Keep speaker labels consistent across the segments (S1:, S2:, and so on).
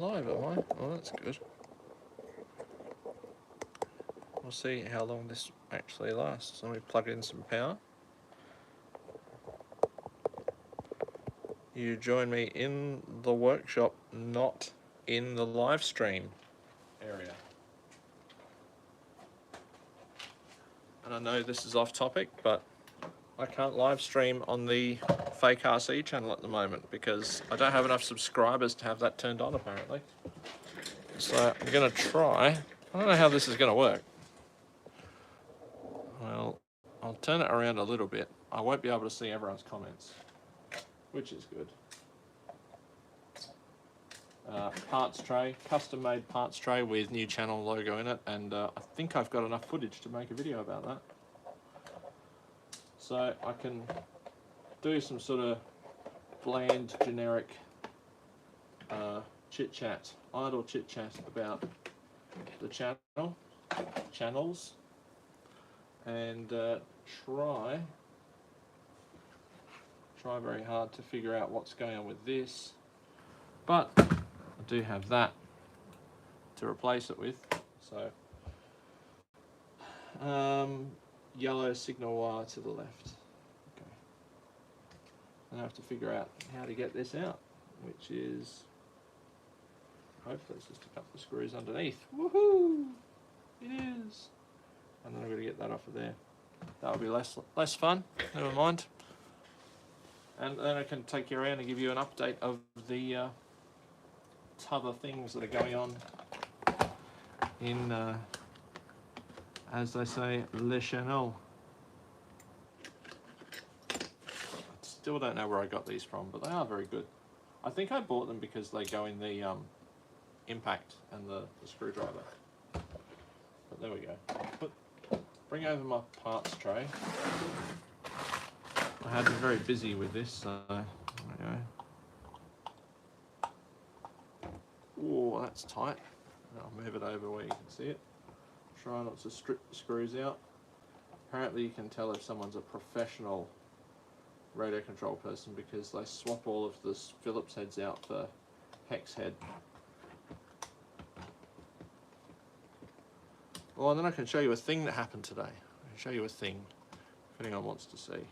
S1: live, am I? Oh, that's good. We'll see how long this actually lasts. Let me plug in some power. You join me in the workshop, not in the live stream area. And I know this is off topic, but I can't live stream on the fake RC channel at the moment because I don't have enough subscribers to have that turned on, apparently. So I'm going to try. I don't know how this is going to work. Well, I'll turn it around a little bit. I won't be able to see everyone's comments, which is good. Parts tray, custom made parts tray with new channel logo in it, and I think I've got enough footage to make a video about that. So I can do some sort of bland, generic chit-chat, idle chit-chat about the channels, and try very hard to figure out what's going on with this. But I do have that to replace it with, so yellow signal wire to the left. Okay. I have to figure out how to get this out, which is hopefully it's just a couple of screws underneath. Woohoo! It is. And then I've got to get that off of there. That'll be less fun. Never mind. And then I can take you around and give you an update of the other things that are going on in, as they say, Le Channel. Still don't know where I got these from, but they are very good. I think I bought them because they go in the impact and the screwdriver. But there we go. Bring over my parts tray. I had been very busy with this, so there we go. Oh, that's tight. I'll move it over where you can see it. Try not to strip the screws out. Apparently you can tell if someone's a professional radio control person because they swap all of the Phillips heads out for hex head. Well, and then I can show you a thing that happened today. I can show you a thing if anyone wants to see.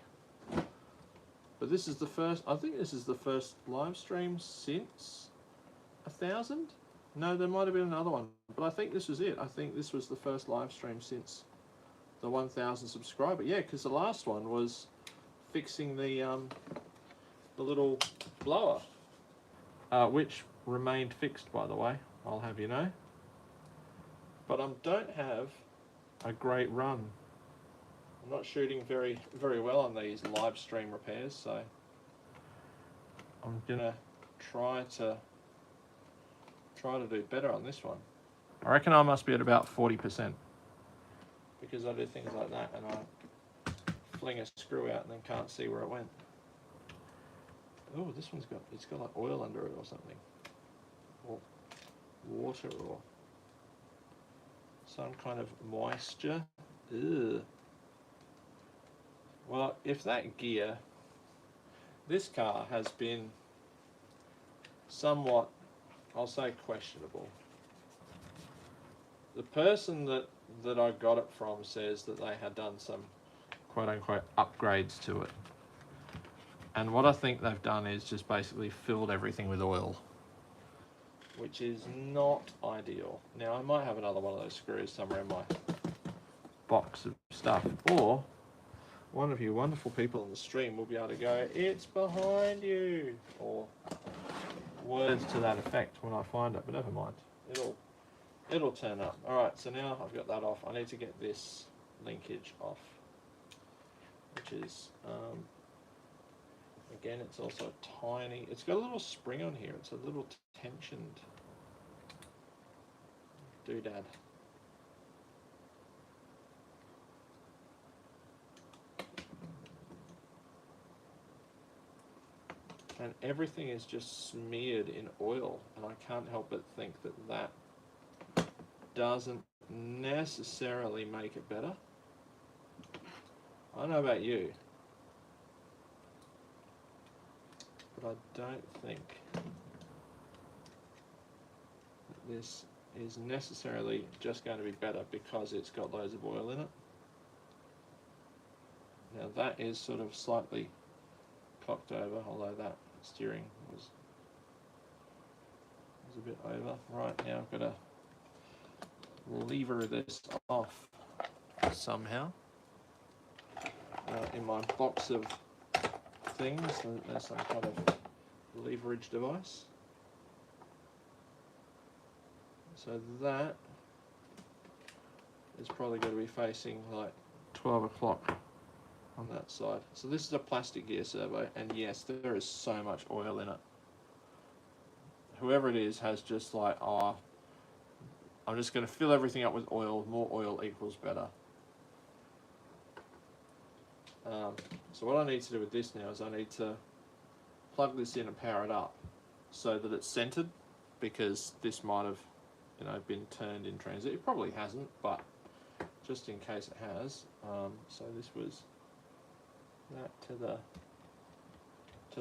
S1: But this is the first, I think this is the first live stream since 1,000? No, there might have been another one, but I think this was it. I think this was the first live stream since the 1,000 subscriber. Yeah, because the last one was fixing the little blower, which remained fixed, by the way, I'll have you know. But I don't have a great run. I'm not shooting very well on these live stream repairs, so I'm gonna try to do better on this one. I reckon I must be at about 40% because I do things like that and I fling a screw out and then can't see where it went. Oh, this one's got, it's got like oil under it or something, or water or some kind of moisture. Ugh. Well, if that gear, this car has been somewhat, I'll say, questionable. The person that I got it from says that they had done some quote-unquote upgrades to it. And what I think they've done is just basically filled everything with oil, which is not ideal. Now, I might have another one of those screws somewhere in my box of stuff, or one of you wonderful people on the stream will be able to go, "It's behind you," or words to that effect when I find it, but never mind. It'll turn up. Alright, so now I've got that off. I need to get this linkage off, which is, again, it's also tiny. It's got a little spring on here. It's a little tensioned doodad. And everything is just smeared in oil, and I can't help but think that that doesn't necessarily make it better. I don't know about you, but I don't think this is necessarily just going to be better because it's got loads of oil in it. Now that is sort of slightly cocked over, although that steering was a bit over. Right, now I've got to lever this off somehow. In my box of things, there's some kind of leverage device. So that is probably going to be facing like 12 o'clock on that side. So this is a plastic gear servo, and yes, there is so much oil in it. Whoever it is has just like, oh, I'm just going to fill everything up with oil. More oil equals better. So what I need to do with this now is I need to plug this in and power it up so that it's centered, because this might have, you know, been turned in transit. It probably hasn't, but just in case it has. So this was that to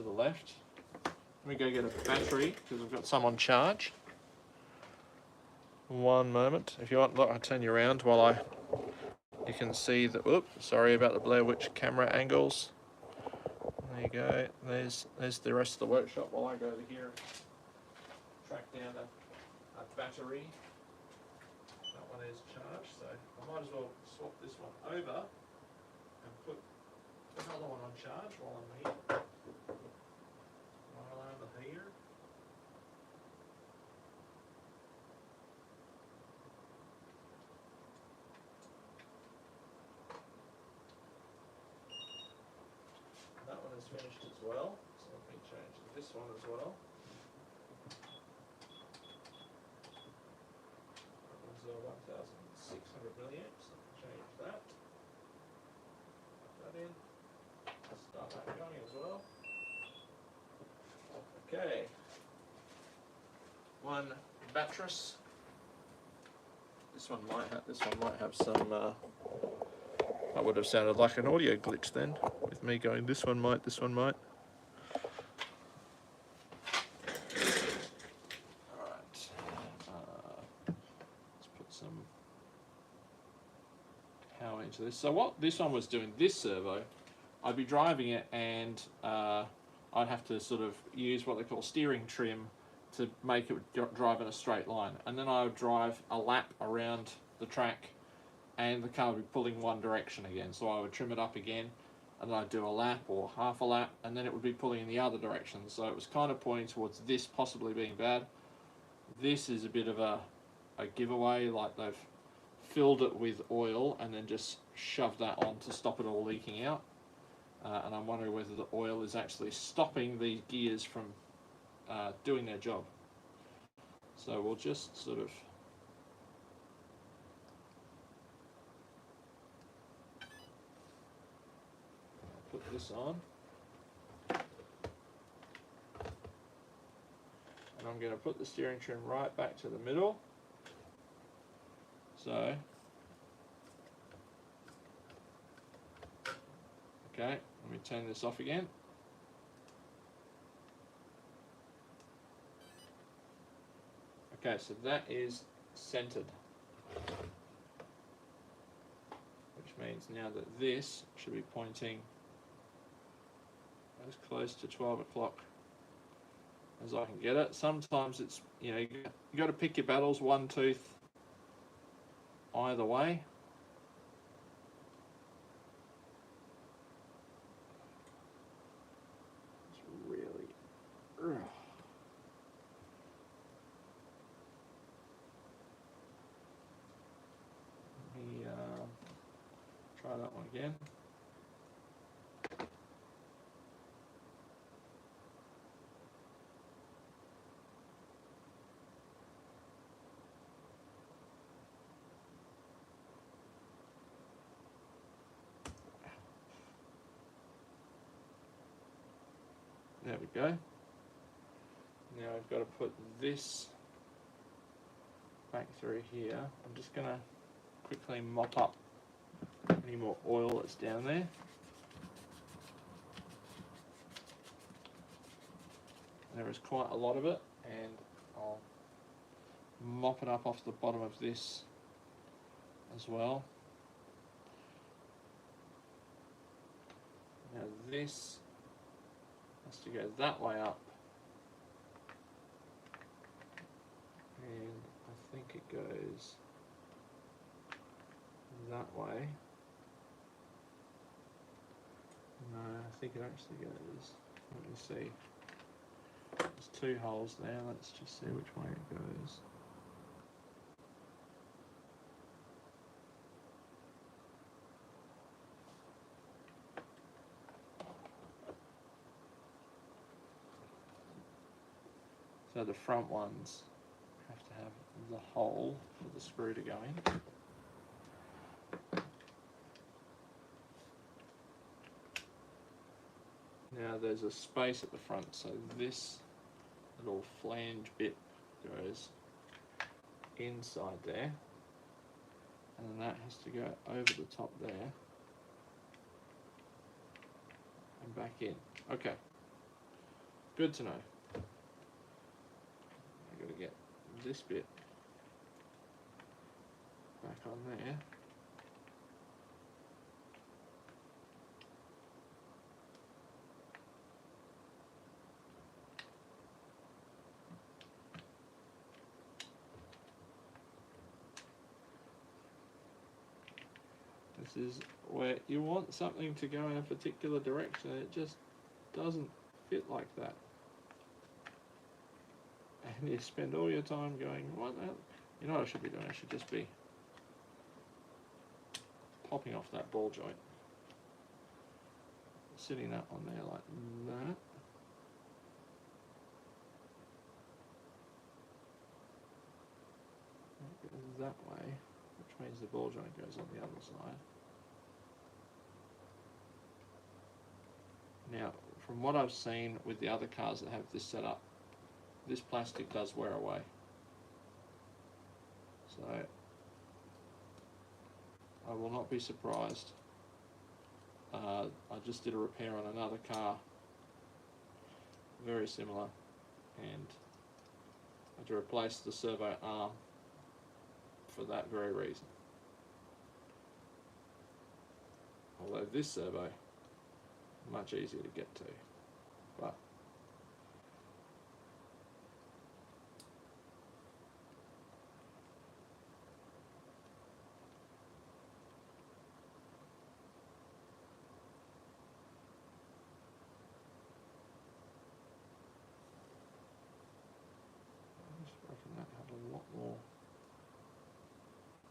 S1: the left. Let me go get a battery because I've got some on charge. One moment. If you want, look, I'll turn you around while you can see the, oops, sorry about the Blair Witch camera angles. There you go. There's the rest of the workshop while I go over here and track down a battery. That one is charged, so I might as well swap this one over and put another one on charge while I'm here. While I'm here. That one is finished as well, so let me change this one as well. That one's 1,600 milliamps, let me change that. Put that in. Start that going as well. Okay. One batteries. This one might have some. That would have sounded like an audio glitch then, with me going this one might. All right. Let's put some power into this. So what this one was doing, this servo, I'd be driving it and I'd have to sort of use what they call steering trim to make it drive in a straight line. And then I would drive a lap around the track and the car would be pulling one direction again. So I would trim it up again and then I'd do a lap or half a lap and then it would be pulling in the other direction. So it was kind of pointing towards this possibly being bad. This is a bit of a giveaway, like they've filled it with oil and then just shoved that on to stop it all leaking out. And I'm wondering whether the oil is actually stopping these gears from doing their job. So we'll just sort of put this on. And I'm going to put the steering trim right back to the middle. So, okay, let me turn this off again. Okay, so that is centered. Which means now that this should be pointing as close to 12 o'clock as I can get it. Sometimes it's, you know, you got to pick your battles, one tooth either way. It's really, ugh. Let me try that one again. There we go. Now I've got to put this back through here. I'm just going to quickly mop up any more oil that's down there. There is quite a lot of it, and I'll mop it up off the bottom of this as well. Now this has to go that way up, and I think it goes that way. No, I think it actually goes, let me see, there's two holes there, let's just see which way it goes. So the front ones have to have the hole for the screw to go in. Now there's a space at the front, so this little flange bit goes inside there, and then that has to go over the top there and back in. Okay, good to know. I've got to get this bit back on there. This is where you want something to go in a particular direction, and it just doesn't fit like that. And you spend all your time going, what the hell? You know what I should be doing? I should just be popping off that ball joint, sitting that on there like that. It goes that way, which means the ball joint goes on the other side. Now, from what I've seen with the other cars that have this set up, this plastic does wear away. So I will not be surprised. I just did a repair on another car, very similar, and I had to replace the servo arm for that very reason. Although this servo, much easier to get to, but I just reckon that had a lot more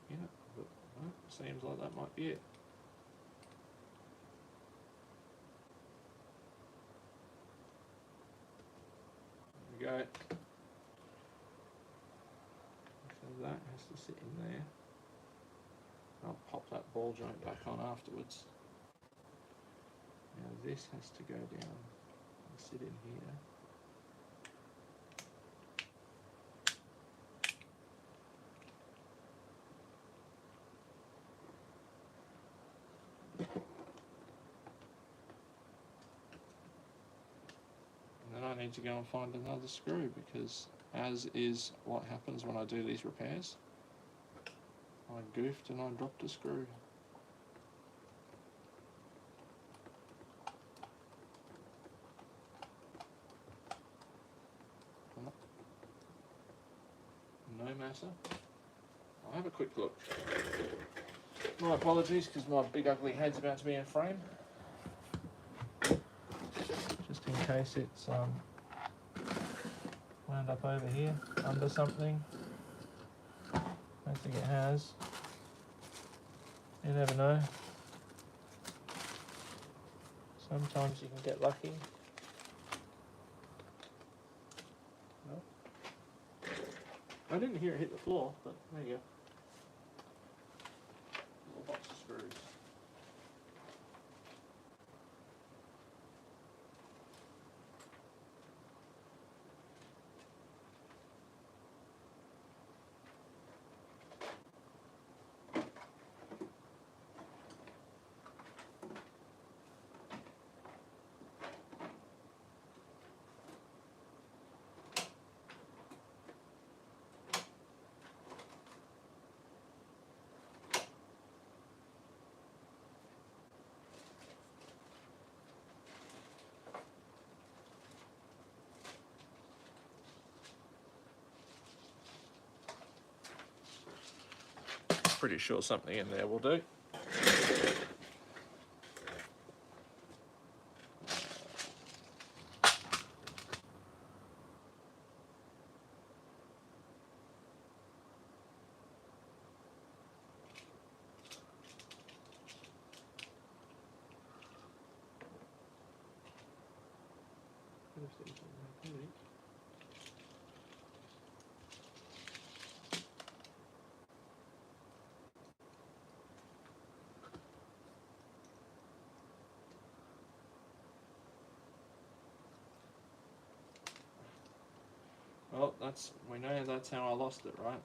S1: in it, but well, it seems like that might be it. There we go. So that has to sit in there. I'll pop that ball joint back on afterwards. Now this has to go down and sit in here. And then I need to go and find another screw, because as is what happens when I do these repairs, I goofed and I dropped a screw. No matter. I'll have a quick look. My apologies, because my big ugly head's about to be in frame. Just in case it's wound up over here under something. I don't think it has. You never know. Sometimes you can get lucky. No. I didn't hear it hit the floor, but there you go. Little box of screws. Pretty sure something in there will do. Well, we know that's how I lost it, right?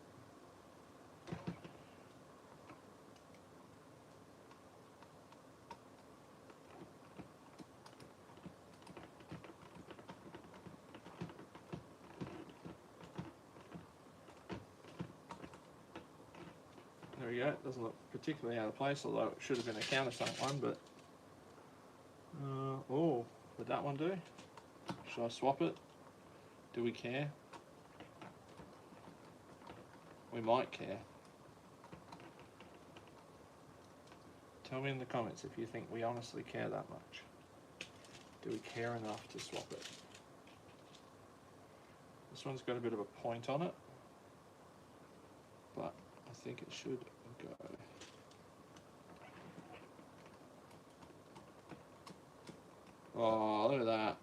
S1: There we go. It doesn't look particularly out of place, although it should have been a countersunk one, but... oh, would that one do? Should I swap it? Do we care? We might care. Tell me in the comments if you think we honestly care that much. Do we care enough to swap it? This one's got a bit of a point on it, but I think it should go. Oh, look at that.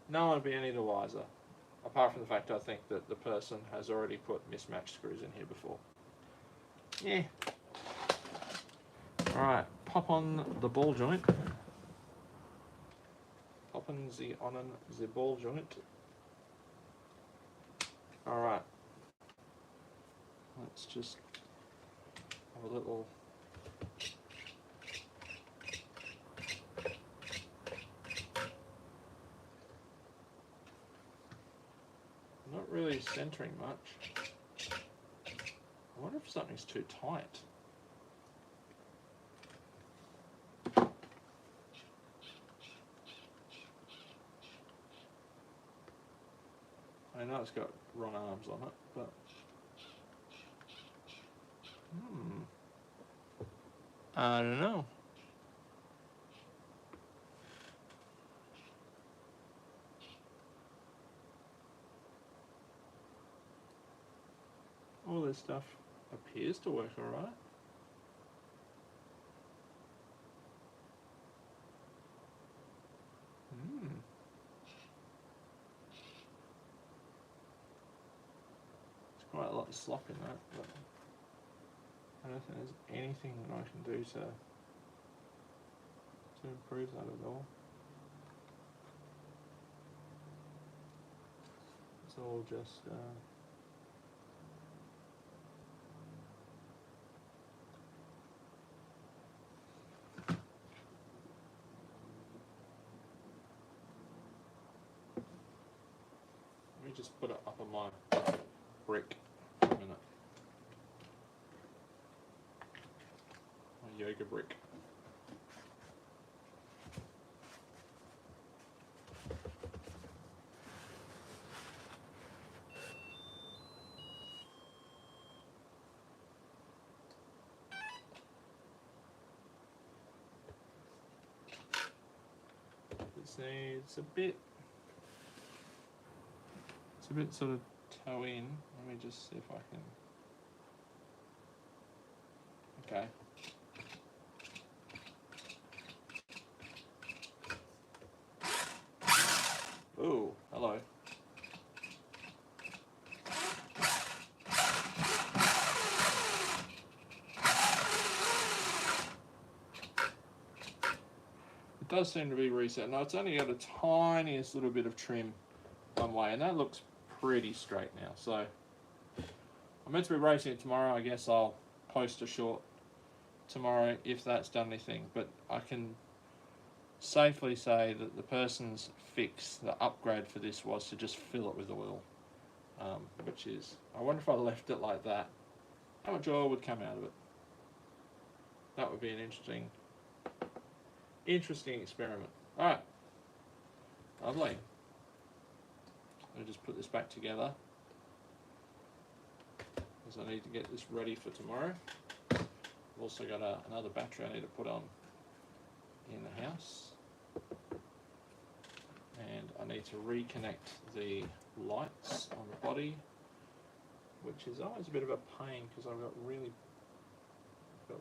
S1: No one would be any the wiser. Apart from the fact I think that the person has already put mismatched screws in here before. Yeah. Alright, pop on the ball joint. Pop on the ball joint. Alright. Let's just have a little... Not really centering much. I wonder if something's too tight. I know it's got wrong arms on it, but... I don't know. All this stuff appears to work alright. There's quite a lot of slop in that, but I don't think there's anything that I can do to improve that at all. It's all just let me just put it up on my brick for a minute. My yoga brick. It's a bit sort of toe in. Let me just see if I can. Okay. Oh, hello. It does seem to be reset. Now it's only got a tiniest little bit of trim one way, and that looks pretty straight now. So I'm meant to be racing it tomorrow. I guess I'll post a short tomorrow if that's done anything. But I can safely say that the person's fix, the upgrade for this, was to just fill it with oil, which is, I wonder if I left it like that, how much oil would come out of it? That would be an interesting experiment. Alright, lovely. Let me just put this back together, because I need to get this ready for tomorrow. I've also got another battery I need to put on in the house. And I need to reconnect the lights on the body, which is always a bit of a pain because I've got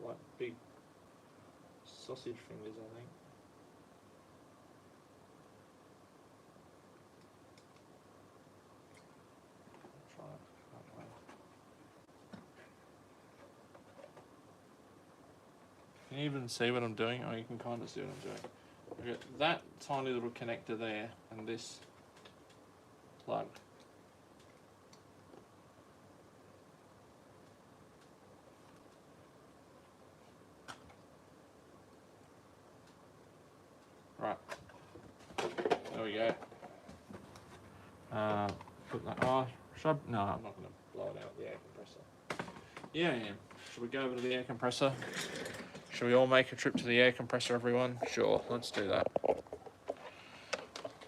S1: like big sausage fingers, I think. Try it. Can you even see what I'm doing? Oh, you can kind of see what I'm doing. I've got that tiny little connector there and this plug. Right, there we go. Put that. Oh, should I? No, I'm not going to blow it out with the air compressor. Yeah, I am. Should we go over to the air compressor? Should we all make a trip to the air compressor, everyone? Sure, let's do that.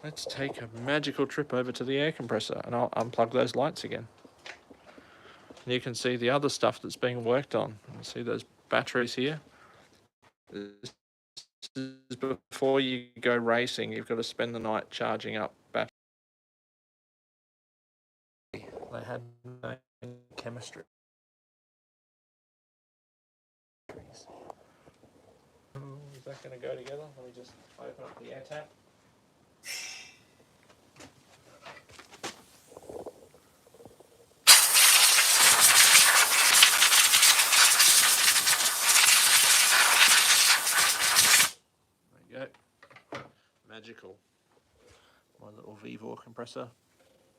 S1: Let's take a magical trip over to the air compressor, and I'll unplug those lights again. And you can see the other stuff that's being worked on. You see those batteries here? This is before you go racing. You've got to spend the night charging up batteries. They had no chemistry. Is that going to go together? Let me just open up the air tap. There you go. Magical. My little Vevor compressor.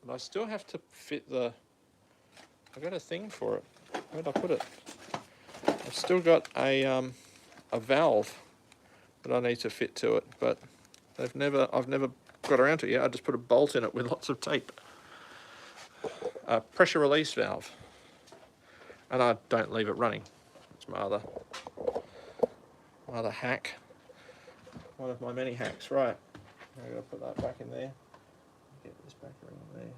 S1: But I still have to fit the... I got a thing for it. Where'd I put it? I've still got a valve that I need to fit to it, but I've never got around to it yet. I just put a bolt in it with lots of tape. A pressure release valve. And I don't leave it running. It's my other hack. One of my many hacks. Right. I'm going to put that back in there. Get this back around there.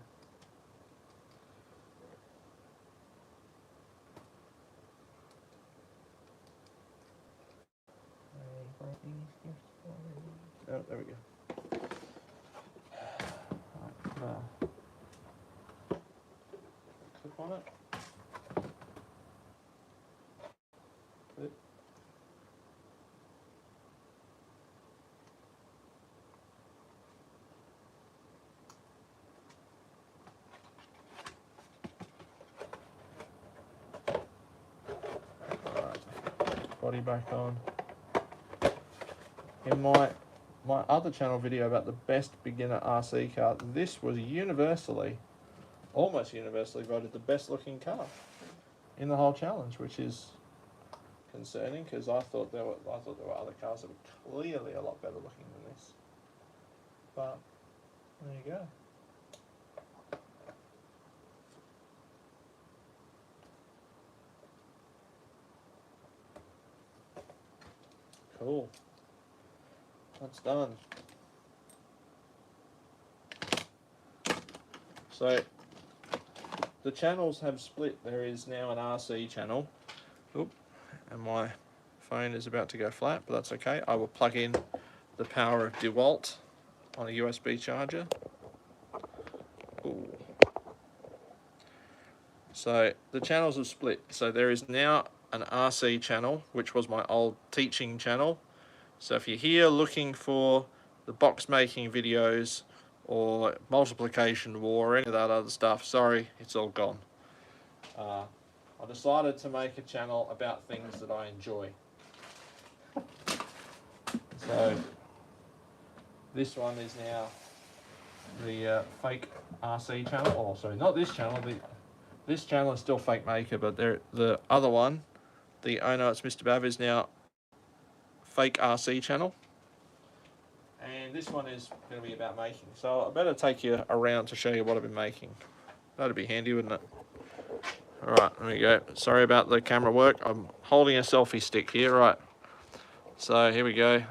S1: Oh, there we go. Clip on it. Clip. Alright, body back on. In my other channel video about the best beginner RC car, this was almost universally voted the best looking car in the whole challenge, which is concerning because I thought there were other cars that were clearly a lot better looking than this. But there you go. Cool. That's done. So the channels have split. There is now an RC channel. Oop, and my phone is about to go flat, but that's okay. I will plug in the power of DeWalt on a USB charger. Ooh. So the channels have split. So there is now an RC channel, which was my old teaching channel. So if you're here looking for the box making videos or multiplication war or any of that other stuff, sorry, it's all gone. I decided to make a channel about things that I enjoy. So this one is now the fake RC channel. Oh, sorry, not this channel. This channel is still fake maker, but the other one, the Oh No It's Mr. Bav, is now fake RC channel, and this one is going to be about making. So I better take you around to show you what I've been making. That'd be handy, wouldn't it? Alright, there we go. Sorry about the camera work. I'm holding a selfie stick here. Right, so here we go.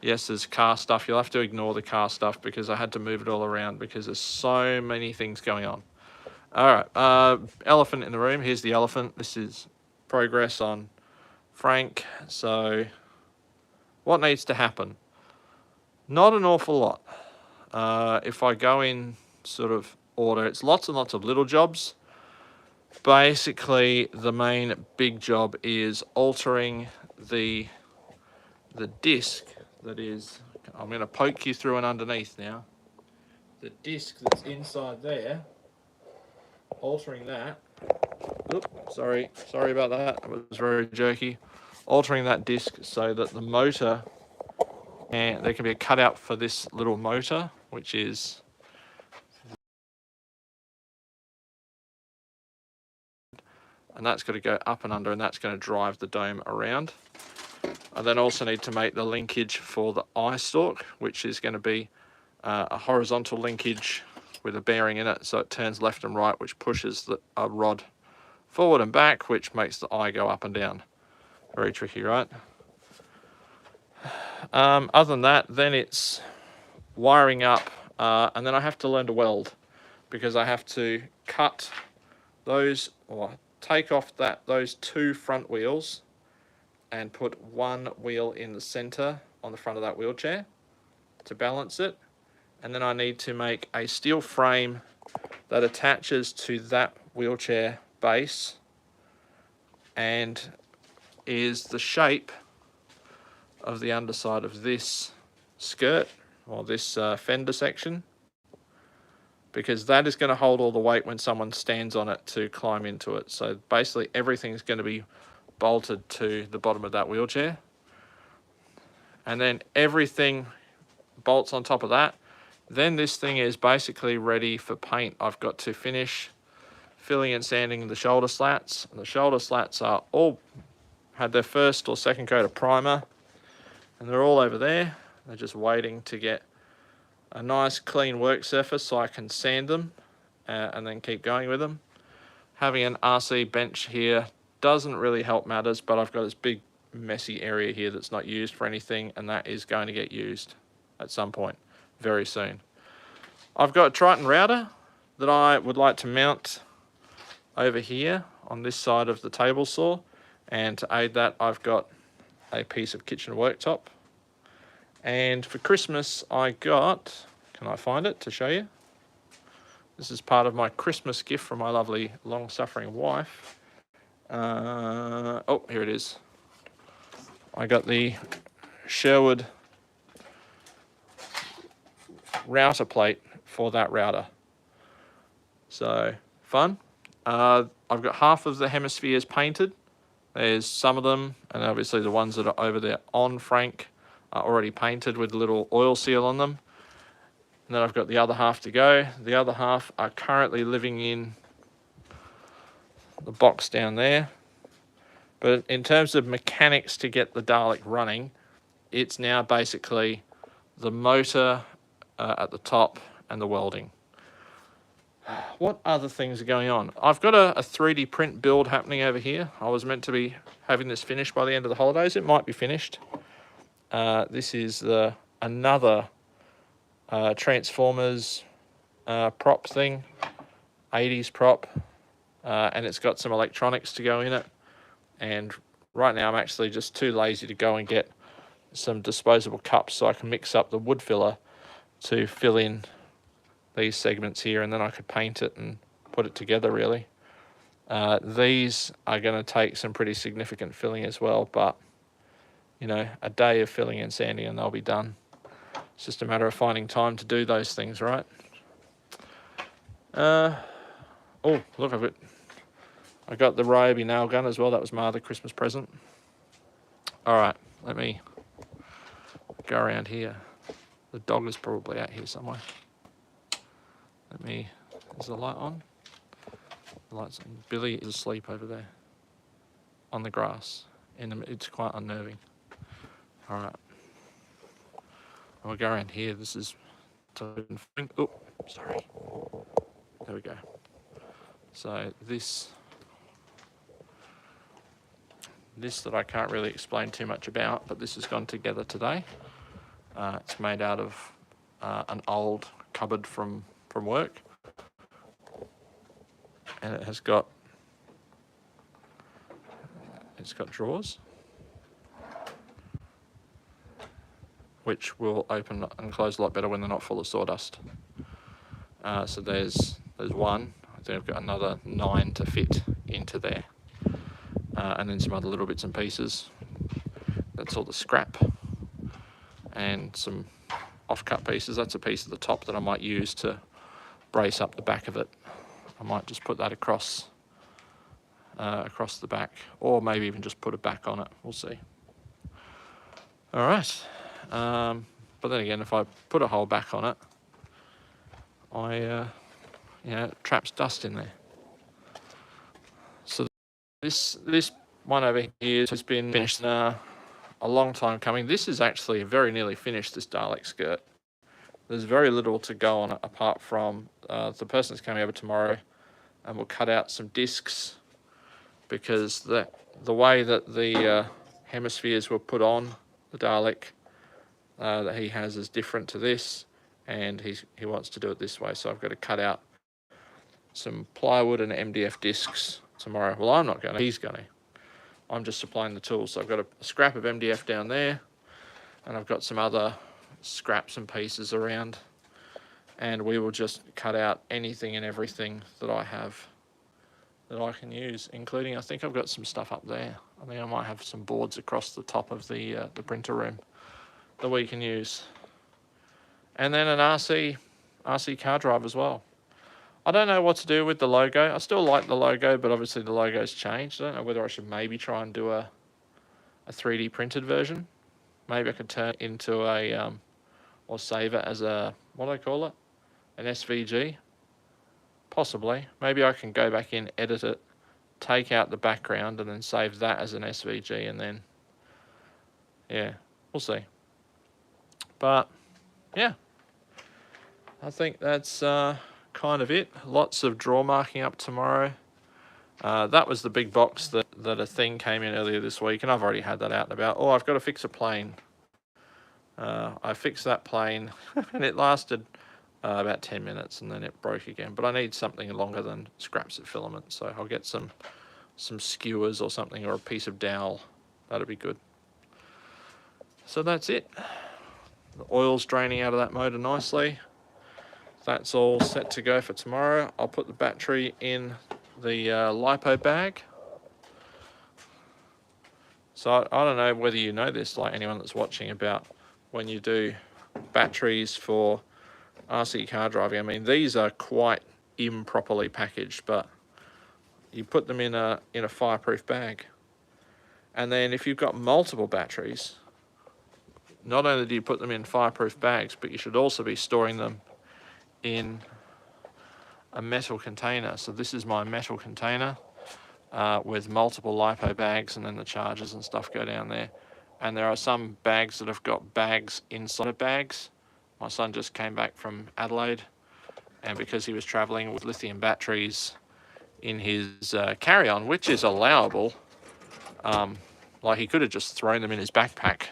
S1: Yes, there's car stuff. You'll have to ignore the car stuff because I had to move it all around because there's so many things going on. Alright, elephant in the room. Here's the elephant. This is progress on Frank. So what needs to happen? Not an awful lot. If I go in sort of order, it's lots and lots of little jobs. Basically, the main big job is altering the disc that is, I'm going to poke you through and underneath now. The disc that's inside there, altering that. Oops, sorry about that. It was very jerky. Altering that disc so that the motor, and there can be a cutout for this little motor, which is and that's got to go up and under, and that's going to drive the dome around. I then also need to make the linkage for the eye stalk, which is going to be a horizontal linkage with a bearing in it, so it turns left and right, which pushes a rod forward and back, which makes the eye go up and down. Very tricky, right? Other than that, then it's wiring up, and then I have to learn to weld, because I have to cut those, or take off those two front wheels and put one wheel in the center on the front of that wheelchair to balance it. And then I need to make a steel frame that attaches to that wheelchair base and is the shape of the underside of this skirt, or this fender section, because that is going to hold all the weight when someone stands on it to climb into it. So basically everything's going to be bolted to the bottom of that wheelchair, and then everything bolts on top of that. Then this thing is basically ready for paint. I've got to finish filling and sanding the shoulder slats. The shoulder slats are all had their first or second coat of primer, and they're all over there. They're just waiting to get a nice clean work surface so I can sand them and then keep going with them. Having an RC bench here doesn't really help matters, but I've got this big messy area here that's not used for anything, and that is going to get used at some point very soon. I've got a Triton router that I would like to mount over here on this side of the table saw, and to aid that I've got a piece of kitchen worktop. And for Christmas I got, can I find it to show you? This is part of my Christmas gift from my lovely long-suffering wife. Oh, here it is. I got the Sherwood router plate for that router. So, fun. I've got half of the hemispheres painted. There's some of them, and obviously the ones that are over there on Frank are already painted with a little oil seal on them. And then I've got the other half to go. The other half are currently living in the box down there. But in terms of mechanics to get the Dalek running, it's now basically the motor at the top and the welding. What other things are going on? I've got a 3D print build happening over here. I was meant to be having this finished by the end of the holidays. It might be finished. This is another Transformers prop thing, 80s prop, and it's got some electronics to go in it. And right now I'm actually just too lazy to go and get some disposable cups so I can mix up the wood filler to fill in these segments here, and then I could paint it and put it together really. These are going to take some pretty significant filling as well, but you know, a day of filling and sanding and they'll be done. It's just a matter of finding time to do those things, right? Oh, look, I got the Ryobi nail gun as well. That was my other Christmas present. All right, let me go around here. The dog is probably out here somewhere. Is the light on? The light's on. Billy is asleep over there on the grass. It's quite unnerving. All right. I'll go around here. This is... Oh, sorry. There we go. So this that I can't really explain too much about, but this has gone together today. It's made out of an old cupboard from work, and it has got it's got drawers, which will open and close a lot better when they're not full of sawdust. So there's one. I think I've got another 9 to fit into there, and then some other little bits and pieces. That's all the scrap and some off-cut pieces. That's a piece of the top that I might use to brace up the back of it. I might just put that across the back, or maybe even just put a back on it. We'll see. All right, but then again, if I put a whole back on it, it traps dust in there. So this one over here has been finished a long time coming. This is actually very nearly finished, this Dalek skirt. There's very little to go on it apart from the person's coming over tomorrow, and we'll cut out some discs, because the way that the hemispheres were put on the Dalek that he has is different to this, and he wants to do it this way. So I've got to cut out some plywood and MDF discs tomorrow. Well, I'm not going to, he's going to. I'm just supplying the tools. So I've got a scrap of MDF down there, and I've got some other scraps and pieces around, and we will just cut out anything and everything that I have that I can use, including, I think I've got some stuff up there. I think I might have some boards across the top of the printer room that we can use. And then an RC car drive as well. I don't know what to do with the logo. I still like the logo, but obviously the logo's changed. I don't know whether I should maybe try and do a 3D printed version. Maybe I could turn it into or save it as a, what do I call it? An SVG? Possibly. Maybe I can go back in, edit it, take out the background, and then save that as an SVG, and then, yeah, we'll see. But, yeah, I think that's kind of it. Lots of drawer marking up tomorrow. That was the big box that a thing came in earlier this week, and I've already had that out and about. Oh, I've got to fix a plane. I fixed that plane, and it lasted about 10 minutes, and then it broke again. But I need something longer than scraps of filament, so I'll get some skewers or something, or a piece of dowel. That'd be good. So that's it. The oil's draining out of that motor nicely. That's all set to go for tomorrow. I'll put the battery in the LiPo bag. So I don't know whether you know this, like anyone that's watching, about when you do batteries for RC car driving. I mean, these are quite improperly packaged, but you put them in a fireproof bag. And then if you've got multiple batteries, not only do you put them in fireproof bags, but you should also be storing them in a metal container. So this is my metal container with multiple LiPo bags, and then the chargers and stuff go down there. And there are some bags that have got bags inside of bags. My son just came back from Adelaide, and because he was traveling with lithium batteries in his carry-on, which is allowable, like he could have just thrown them in his backpack,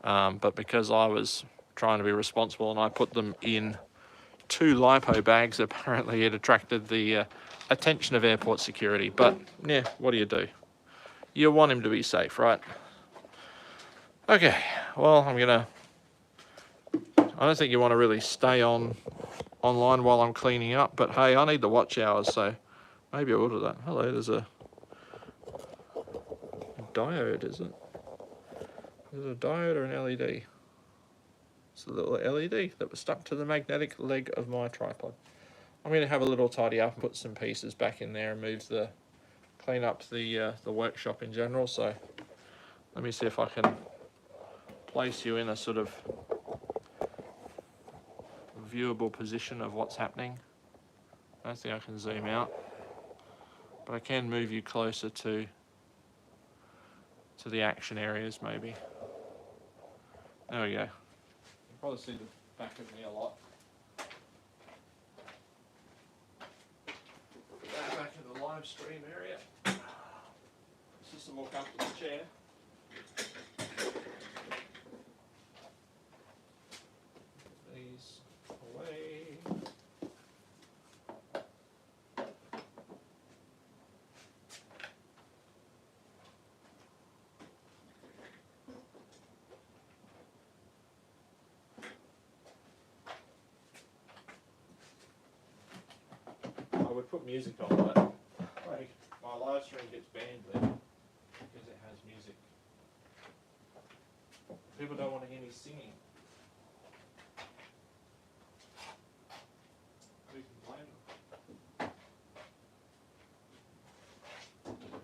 S1: but because I was trying to be responsible and I put them in 2 LiPo bags, apparently it attracted the attention of airport security. But yeah, what do? You want him to be safe, right? Okay, well, I don't think you want to really stay online while I'm cleaning up, but hey, I need the watch hours, so maybe I will do that. Hello, there's a diode, is it? Is it a diode or an LED? It's a little LED that was stuck to the magnetic leg of my tripod. I'm going to have a little tidy up and put some pieces back in there and clean up the workshop in general. So let me see if I can place you in a sort of viewable position of what's happening. I don't think I can zoom out, but I can move you closer to the action areas maybe. There we go. You can probably see the back of me a lot. Back in the live stream area. This is a more comfortable chair. These away. would put music on, but like, my live stream gets banned there because it has music. People don't want to hear me singing. Who can blame them?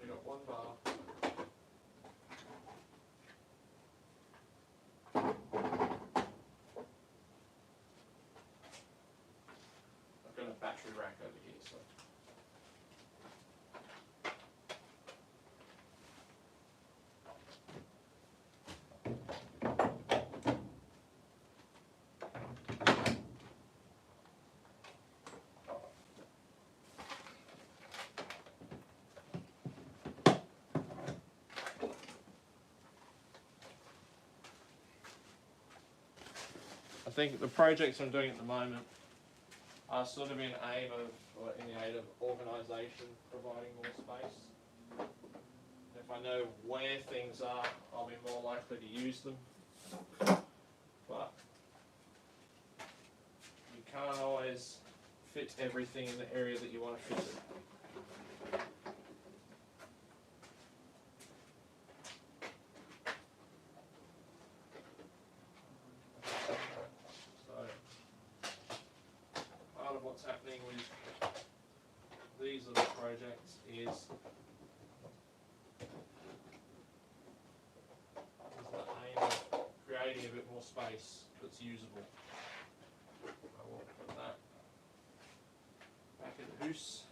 S1: We got one bar. I've got a battery rack over here, so. I think the projects I'm doing at the moment are sort of in aid of organisation, providing more space. If I know where things are, I'll be more likely to use them. But you can't always fit everything in the area that you want to fit it. Part of what's happening with these little projects is the aim of creating a bit more space that's usable. I will put that back in the house.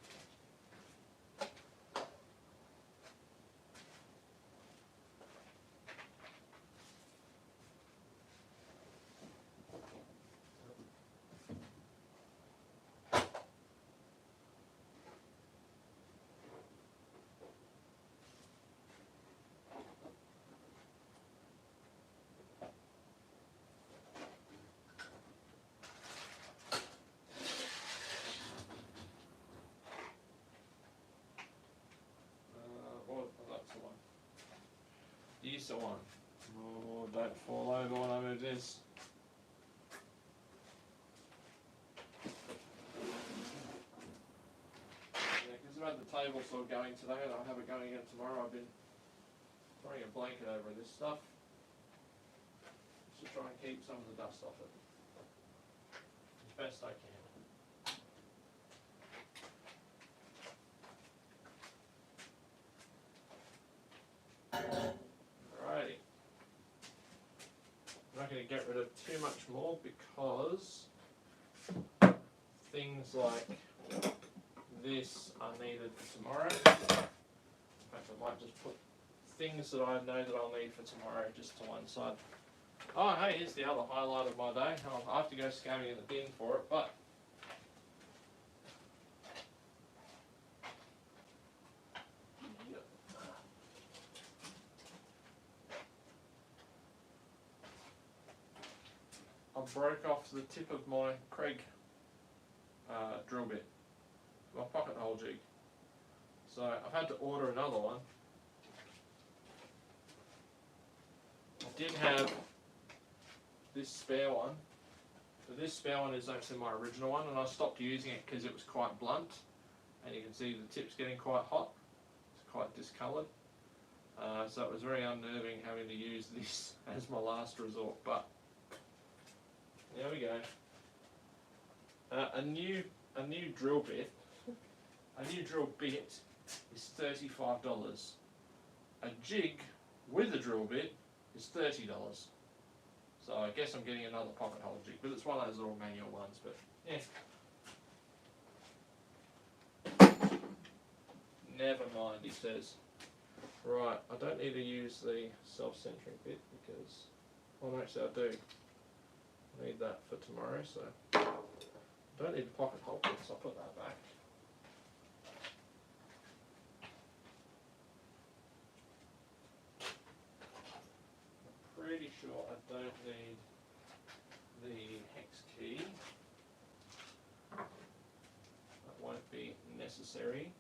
S1: That's the one. Use the one. Oh, don't fall over when I move this. Yeah, because I've had the table sort of going today and I'll have it going again tomorrow. I've been throwing a blanket over this stuff just to try and keep some of the dust off it as best I can. Alrighty. I'm not going to get rid of too much more because things like this are needed for tomorrow. In fact, I might just put things that I know that I'll need for tomorrow just to one side. Oh, hey, here's the other highlight of my day. I'll have to go scanning in the bin for it, but I broke off the tip of my Craig drill bit, my pocket hole jig. So I've had to order another one. I did have this spare one, but this spare one is actually my original one, and I stopped using it because it was quite blunt, and you can see the tip's getting quite hot. It's quite discoloured. So it was very unnerving having to use this as my last resort, but there we go. A new drill bit. A new drill bit is $35. A jig with a drill bit is $30. So I guess I'm getting another pocket hole jig, but it's one of those little manual ones. But yeah. Never mind, he says. Right, I don't need to use the self-centering bit because, well, actually I do. I need that for tomorrow, so I don't need the pocket hole bit, so I'll put that back. I'm pretty sure I don't need the hex key. That won't be necessary.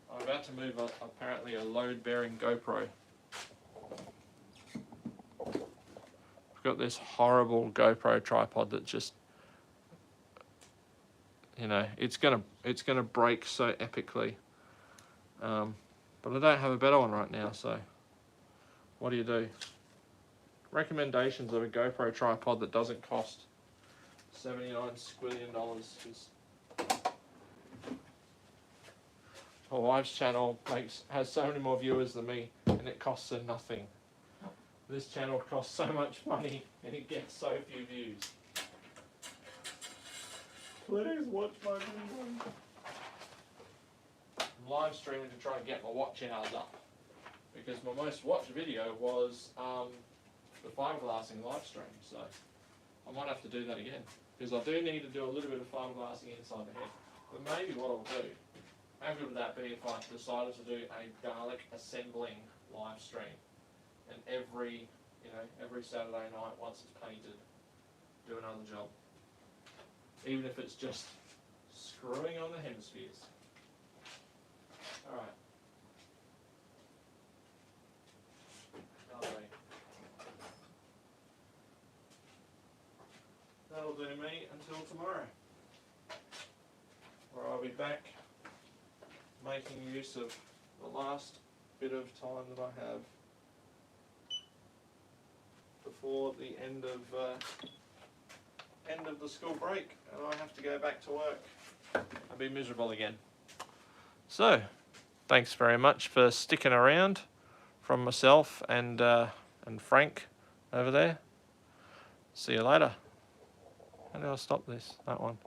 S1: I'm about to move apparently a load-bearing GoPro. got this horrible GoPro tripod that just, you know, it's gonna break so epically. But I don't have a better one right now, so what do? Recommendations of a GoPro tripod that doesn't cost $79 squillion. My wife's channel has so many more viewers than me, and it costs her nothing. This channel costs so much money, and it gets so few views. Please watch my video. I'm live streaming to try and get my watch hours up, because my most watched video was the fiberglassing live stream. So I might have to do that again, because I do need to do a little bit of fiberglassing inside the head. But maybe what I'll do, how good would that be if I decided to do a garlic assembling live stream, and every Saturday night once it's painted, do another job, even if it's just screwing on the hemispheres. All right. That'll do me until tomorrow, where I'll be back making use of the last bit of time that I have before the end of the school break, and I have to go back to work and be miserable again. So, thanks very much for sticking around, from myself and Frank over there. See you later. How do I stop this? That one.